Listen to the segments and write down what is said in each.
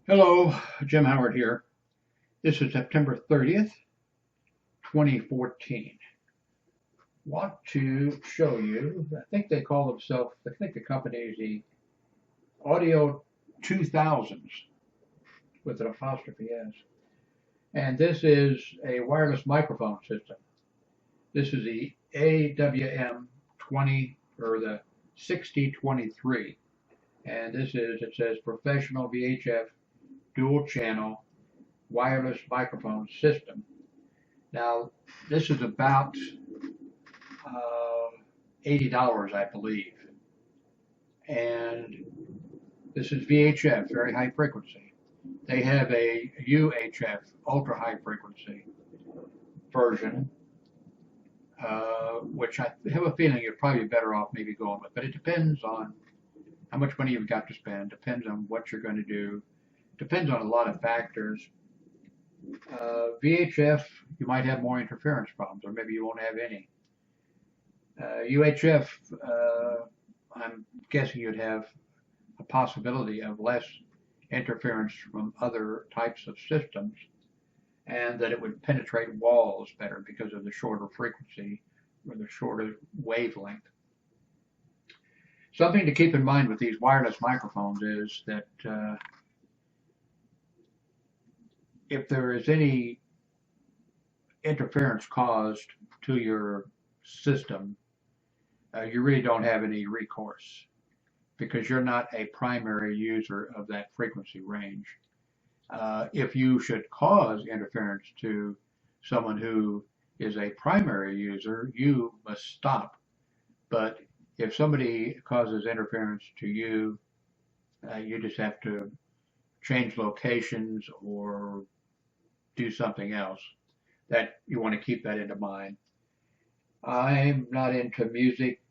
Hello, Jim Howard here. This is September 30th, 2014. Want to show you, I think they call themselves, I think the company is the Audio 2000's with an apostrophe S. And this is a wireless microphone system. This is the AWM20 or the 6023. And this is, it says professional VHF dual channel wireless microphone system. Now, this is about $80, I believe. And this is VHF, very high frequency. They have a UHF, ultra high frequency version, which I have a feeling you're probably better off maybe going with. But it depends on how much money you've got to spend, depends on what you're going to do, depends on a lot of factors. VHF, you might have more interference problems, or maybe you won't have any. UHF, I'm guessing you'd have a possibility of less interference from other types of systems, and that it would penetrate walls better because of the shorter frequency or the shorter wavelength. Something to keep in mind with these wireless microphones is that if there is any interference caused to your system, you really don't have any recourse because you're not a primary user of that frequency range. If you should cause interference to someone who is a primary user, you must stop. But if somebody causes interference to you, you just have to change locations or do something else. That you want to keep that into mind. I'm not into music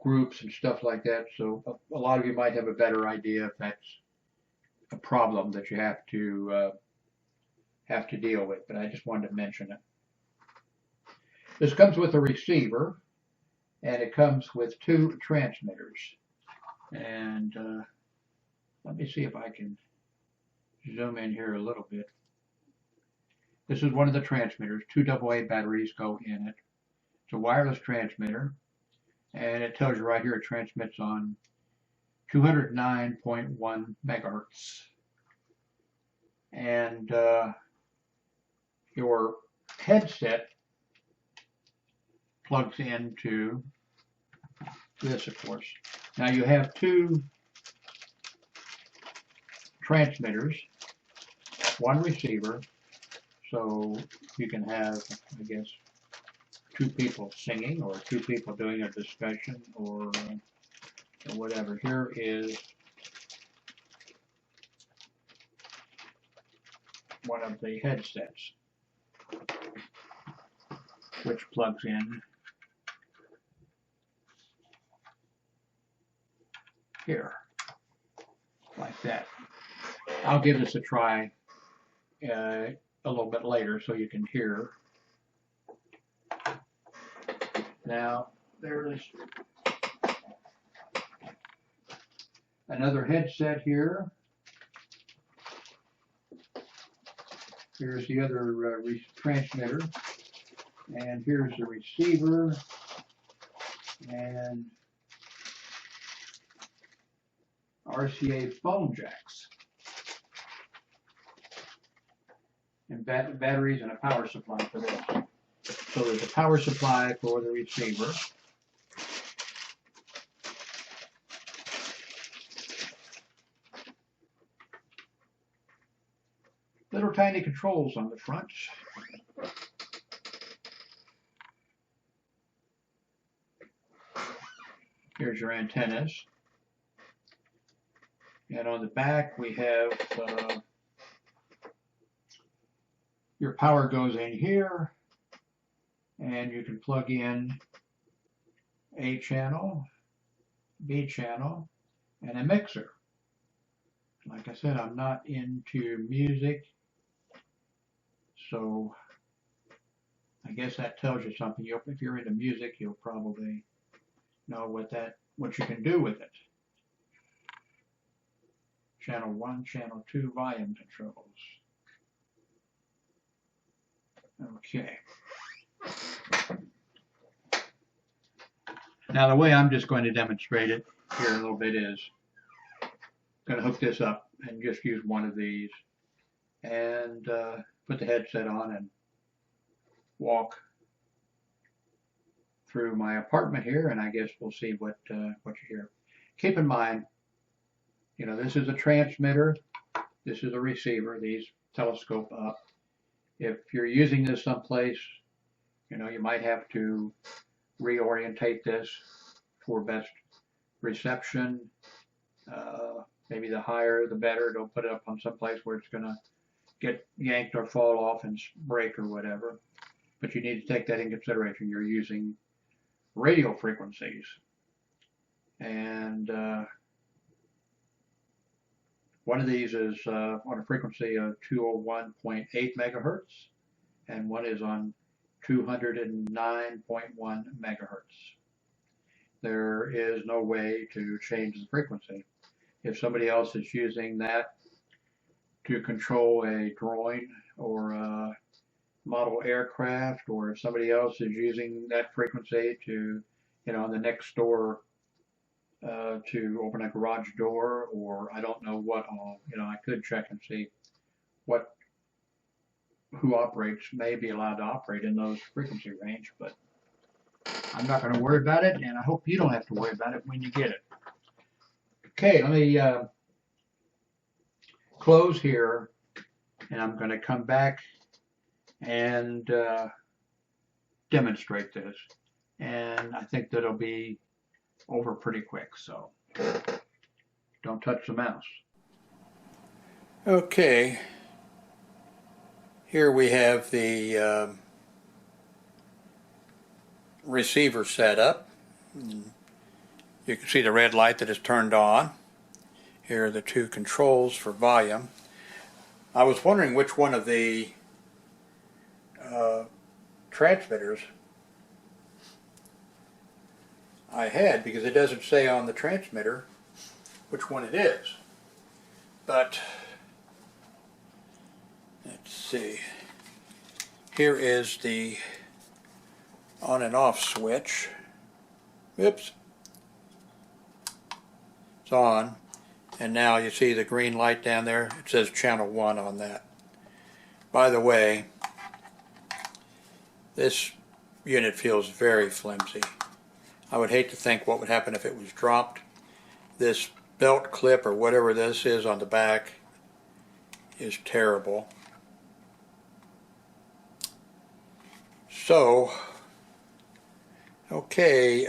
groups and stuff like that, so a lot of you might have a better idea if that's a problem that you have to deal with. But I just wanted to mention it. This comes with a receiver, and it comes with two transmitters. And let me see if I can zoom in here a little bit. This is one of the transmitters. Two AA batteries go in it. It's a wireless transmitter, and it tells you right here it transmits on 209.1 megahertz. And your headset plugs into this, of course. Now you have two transmitters, one receiver, so you can have, I guess, two people singing or two people doing a discussion or whatever. Here is one of the headsets, which plugs in here, like that. I'll give this a try a little bit later so you can hear. Now, there is another headset here. Here's the other transmitter. And here's the receiver. And RCA phone jacks. And batteries and a power supply for this. So there's a power supply for the receiver. Little tiny controls on the front. Here's your antennas. And on the back we have your power goes in here, and you can plug in A channel, B channel, and a mixer. Like I said, I'm not into music, so I guess that tells you something. If you're into music, you'll probably know what you can do with it. channel 1, channel 2 volume controls. Okay. Now the way I'm just going to demonstrate it here in a little bit is I'm going to hook this up and just use one of these and put the headset on and walk through my apartment here, and I guess we'll see what you hear. Keep in mind, you know, this is a transmitter, this is a receiver, these telescope up. If you're using this someplace, you know, you might have to reorientate this for best reception. Maybe the higher the better. Don't put it up on some place where it's going to get yanked or fall off and break or whatever. But you need to take that in consideration. You're using radio frequencies. And one of these is on a frequency of 201.8 megahertz, and one is on 209.1 megahertz. There is no way to change the frequency. If somebody else is using that to control a drone or a model aircraft, or if somebody else is using that frequency to, you know, the next door to open a garage door, or I don't know what all, you know, I could check and see who operates, may be allowed to operate in those frequency range, but I'm not going to worry about it, and I hope you don't have to worry about it when you get it. Okay, let me close here, and I'm going to come back and demonstrate this, and I think that'll be over pretty quick, so don't touch the mouse. Okay, here we have the receiver set up. You can see the red light that is turned on. Here are the two controls for volume. I was wondering which one of the transmitters I had, because it doesn't say on the transmitter which one it is. But let's see. Here is the on and off switch. Oops. It's on, and now you see the green light down there. It says channel 1 on that. By the way, this unit feels very flimsy. I would hate to think what would happen if it was dropped. This belt clip or whatever this is on the back is terrible. So, okay,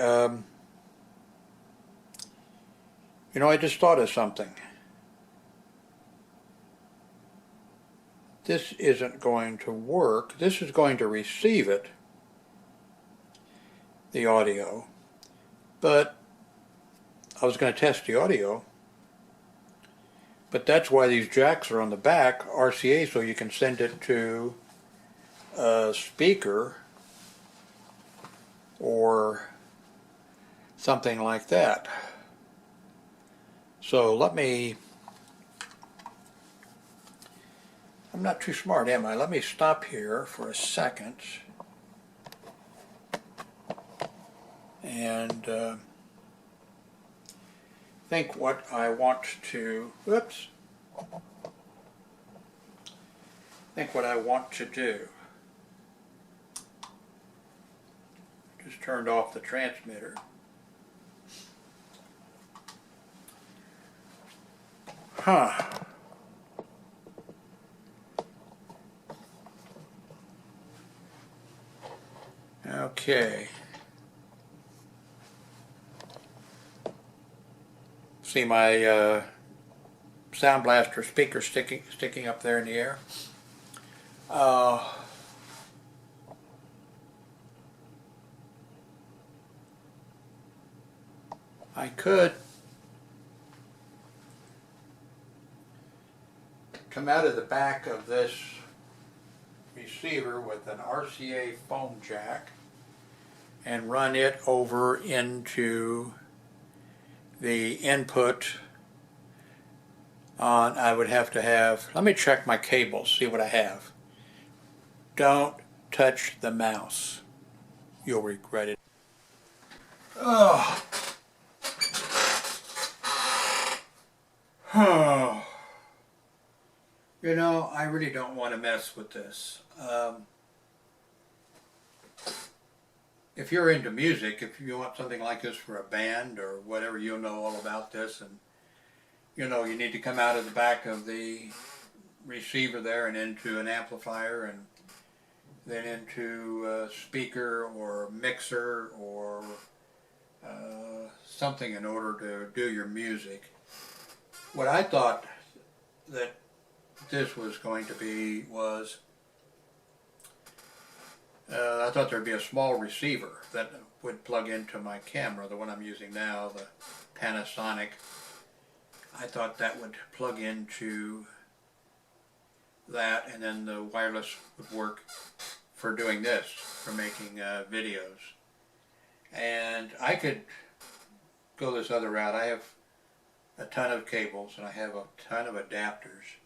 you know, I just thought of something. This isn't going to work. This is going to receive it, the audio, but I was going to test the audio, but that's why these jacks are on the back, RCA, so you can send it to a speaker or something like that. So let me, I'm not too smart, am I? Let me stop here for a second and think what I want to, oops, think what I want to do. Just turned off the transmitter. Huh. Okay. See my Sound Blaster speaker sticking up there in the air. I could come out of the back of this receiver with an RCA phone jack and run it over into the input on, I would have to have, let me check my cables, see what I have. Don't touch the mouse. You'll regret it. Oh. Oh. You know, I really don't want to mess with this. If you're into music, if you want something like this for a band or whatever, you'll know all about this. And you know, you need to come out of the back of the receiver there and into an amplifier and then into a speaker or mixer or something in order to do your music. What I thought that this was going to be was I thought there'd be a small receiver that would plug into my camera, the one I'm using now, the Panasonic. I thought that would plug into that, and then the wireless would work for doing this, for making videos. And I could go this other route. I have a ton of cables and I have a ton of adapters.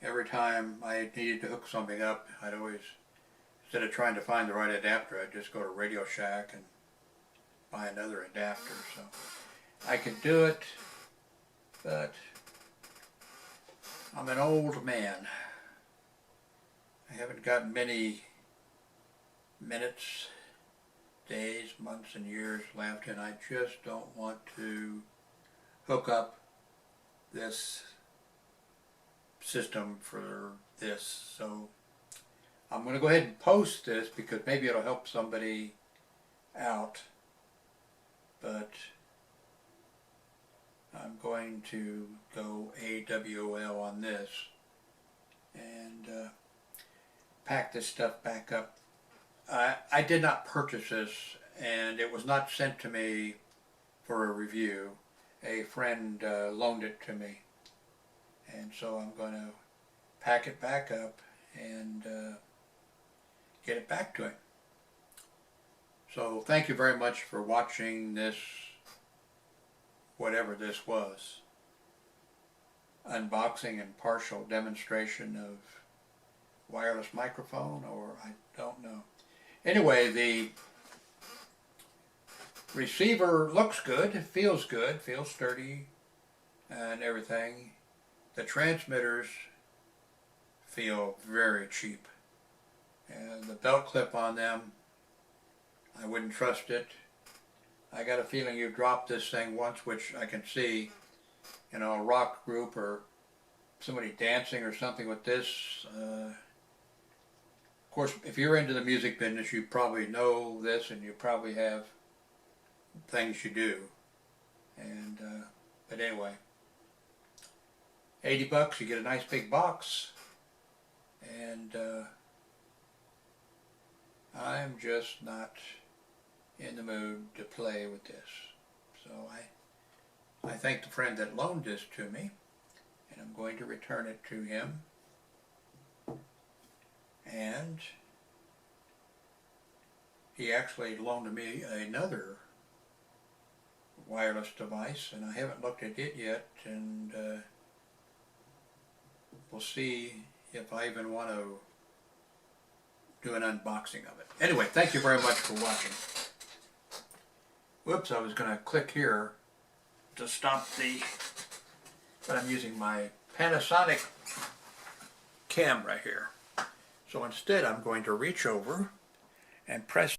Every time I needed to hook something up, I'd always, instead of trying to find the right adapter, I'd just go to Radio Shack and buy another adapter. So I could do it, but I'm an old man. I haven't got many minutes, days, months, and years left, and I just don't want to hook up this system for this. So I'm going to go ahead and post this because maybe it'll help somebody out, but I'm going to go AWL on this and pack this stuff back up. I did not purchase this, and it was not sent to me for a review. A friend loaned it to me, and so I'm going to pack it back up and get it back to him. So thank you very much for watching this, whatever this was, unboxing and partial demonstration of wireless microphone, or I don't know. Anyway, the receiver looks good, feels good, feels sturdy and everything. The transmitters feel very cheap. And the belt clip on them, I wouldn't trust it. I got a feeling you dropped this thing once, which I can see, you know, a rock group or somebody dancing or something with this. Of course, if you're into the music business, you probably know this, and you probably have things you do. And but anyway, $80, you get a nice big box, and I'm just not in the mood to play with this. So I thank the friend that loaned this to me, and I'm going to return it to him. And he actually loaned me another wireless device, and I haven't looked at it yet, and we'll see if I even want to do an unboxing of it. Anyway, thank you very much for watching. Whoops, I was going to click here to stop but I'm using my Panasonic camera here. So instead I'm going to reach over and press